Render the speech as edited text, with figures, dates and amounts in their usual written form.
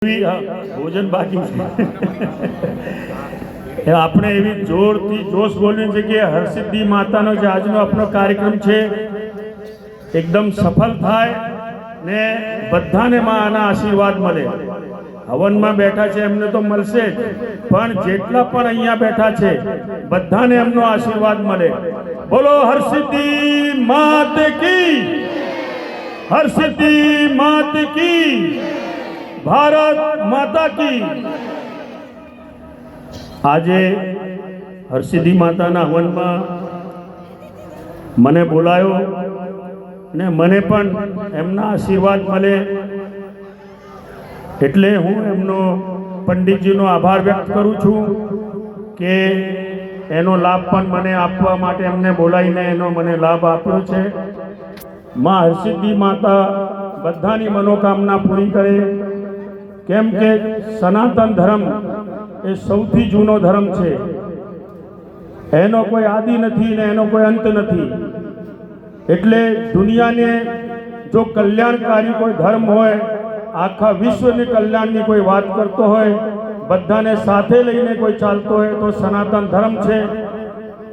ભોજન બાકી છે આપણે એવી જોરથી જોશ બોલવી છે કે હરસિદ્ધિ માતાનો જે આજનો આપણો કાર્યક્રમ છે એકદમ સફળ થાય ને બધાને માં આના આશીર્વાદ મળે. હવનમાં બેઠા છે એમને તો મળશે જ, પણ જેટલા પણ અહીંયા બેઠા છે બધાને એમનો આશીર્વાદ મળે. બોલો હરસિદ્ધિ માત કી, હરસિદ્ધિ માત કી, ભારત માતા કી. આજે હરસિદ્ધિ માતાના હવનમાં મને બોલાયો ને મને પણ એમના આશીર્વાદ મળે એટલે હું એમનો પંડિતજીનો આભાર વ્યક્ત કરું છું કે એનો લાભ પણ મને આપવા માટે એમને બોલાવીને એનો મને લાભ આપ્યો છે. માં હરસિદ્ધિ માતા બધાની મનોકામના પૂરી કરે, કેમ કે સનાતન ધર્મ એ સૌથી જૂનો ધર્મ છે. એનો કોઈ આદિ નથી ને એનો કોઈ અંત નથી. એટલે દુનિયાને જો કલ્યાણકારી કોઈ ધર્મ હોય, આખા વિશ્વની કલ્યાણની કોઈ વાત કરતો હોય, બધાને સાથે લઈને કોઈ ચાલતો હોય તો સનાતન ધર્મ છે.